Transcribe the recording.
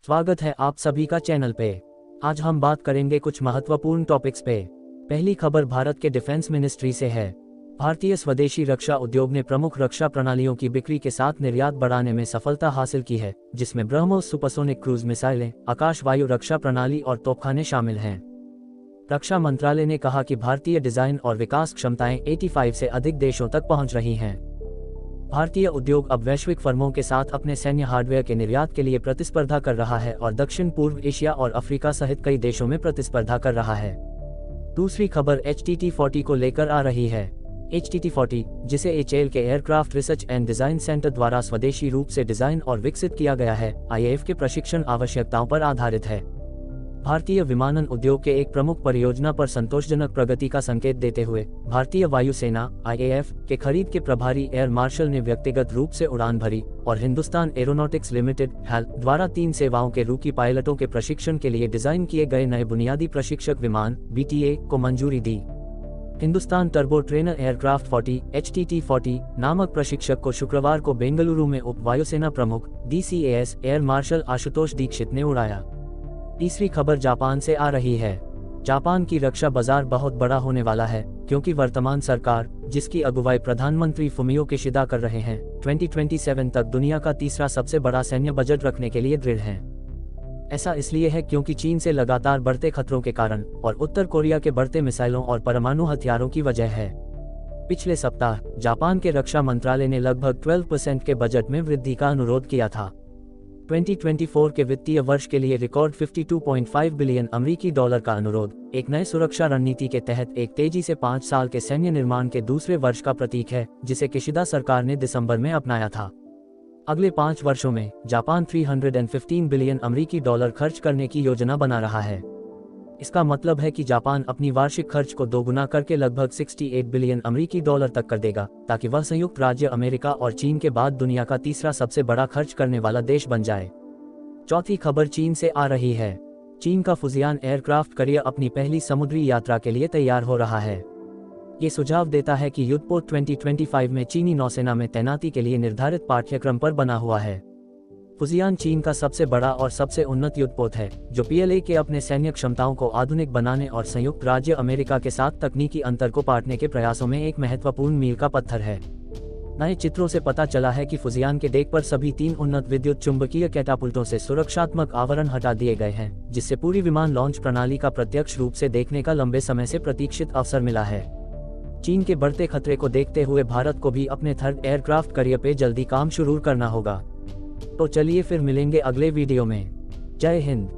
स्वागत है आप सभी का चैनल पे। आज हम बात करेंगे कुछ महत्वपूर्ण टॉपिक्स पे। पहली खबर भारत के डिफेंस मिनिस्ट्री से है। भारतीय स्वदेशी रक्षा उद्योग ने प्रमुख रक्षा प्रणालियों की बिक्री के साथ निर्यात बढ़ाने में सफलता हासिल की है, जिसमें ब्रह्मोस सुपरसोनिक क्रूज मिसाइलें, आकाश वायु रक्षा प्रणाली और तोपखाने शामिल हैं। रक्षा मंत्रालय ने कहा कि भारतीय डिजाइन और विकास क्षमताएं 85 से अधिक देशों तक पहुंच रही हैं। भारतीय उद्योग अब वैश्विक फर्मों के साथ अपने सैन्य हार्डवेयर के निर्यात के लिए प्रतिस्पर्धा कर रहा है और दक्षिण पूर्व एशिया और अफ्रीका सहित कई देशों में प्रतिस्पर्धा कर रहा है। दूसरी खबर HTT-40 को लेकर आ रही है। HTT-40, जिसे HAL के aircraft research and design centre द्वारा स्वदेशी रूप से डिजाइन और विकसित किया गया है, IAF के प्रशिक्षण आवश्यकताओं पर आधारित है। भारतीय विमानन उद्योग के एक प्रमुख परियोजना पर संतोषजनक प्रगति का संकेत देते हुए भारतीय वायुसेना IAF के खरीद के प्रभारी एयर मार्शल ने व्यक्तिगत रूप से उड़ान भरी और हिंदुस्तान एरोनॉटिक्स लिमिटेड HAL द्वारा 3 सेवाओं के रूकी पायलटों के प्रशिक्षण के लिए डिजाइन किए गए नए बुनियादी प्रशिक्षक विमान BTA को मंजूरी दी। Hindustan turbo trainer aircraft 40 HTT-40 नामक प्रशिक्षक को शुक्रवार को बेंगलुरु में उप वायुसेना प्रमुख DCAS air marshal Ashutosh Dikshit ने उड़ाया। तीसरी खबर जापान से आ रही है। जापान की रक्षा बाजार बहुत बड़ा होने वाला है, क्योंकि वर्तमान सरकार, जिसकी अगुवाई प्रधानमंत्री फुमियो किशिदा कर रहे हैं, 2027 तक दुनिया का तीसरा सबसे बड़ा सैन्य बजट रखने के लिए दृढ़ हैं। ऐसा इसलिए है क्योंकि चीन से लगातार बढ़ते खतरों के कारण और उत्तर कोरिया के बढ़ते मिसाइलों और परमाणु हथियारों की वजह है। पिछले सप्ताह जापान के रक्षा मंत्रालय ने लगभग 12% के बजट में वृद्धि का अनुरोध किया था। 2024 के वित्तीय वर्ष के लिए रिकॉर्ड 52.5 बिलियन अमेरिकी डॉलर का अनुरोध एक नए सुरक्षा रणनीति के तहत एक तेजी से 5 साल के सैन्य निर्माण के दूसरे वर्ष का प्रतीक है, जिसे किशिदा सरकार ने दिसंबर में अपनाया था। अगले 5 वर्षों में जापान 315 बिलियन अमेरिकी डॉलर खर्च करने की योजना बना रहा है। इसका मतलब है कि जापान अपनी वार्षिक खर्च को दोगुना करके लगभग 68 बिलियन अमेरिकी डॉलर तक कर देगा, ताकि वह संयुक्त राज्य अमेरिका और चीन के बाद दुनिया का तीसरा सबसे बड़ा खर्च करने वाला देश बन जाए। चौथी खबर चीन से आ रही है। चीन का फुजियान एयरक्राफ्ट कैरियर अपनी पहली समुद्री यात्रा के लिए तैयार हो रहा है। ये सुझाव देता है कि युद्धपोत 2025 में चीनी नौसेना में तैनाती के लिए निर्धारित पाठ्यक्रम पर बना हुआ है। फुजियान चीन का सबसे बड़ा और सबसे उन्नत युद्धपोत है, जो PLA के अपने सैन्य क्षमताओं को आधुनिक बनाने और संयुक्त राज्य अमेरिका के साथ तकनीकी अंतर को पाटने के प्रयासों में एक महत्वपूर्ण मील का पत्थर है। नए चित्रों से पता चला है कि फुजियान के डेक पर सभी 3 उन्नत विद्युत चुंबकीय कैटापुल्टों से सुरक्षात्मक आवरण हटा दिए गए हैं, जिससे पूरी विमान लॉन्च प्रणाली का प्रत्यक्ष रूप से देखने का लंबे समय से प्रतीक्षित अवसर मिला है। चीन के बढ़ते खतरे को देखते हुए भारत को भी अपने थर्ड एयरक्राफ्ट कैरियर पे जल्दी काम शुरू करना होगा। तो चलिए फिर मिलेंगे अगले वीडियो में। जय हिंद।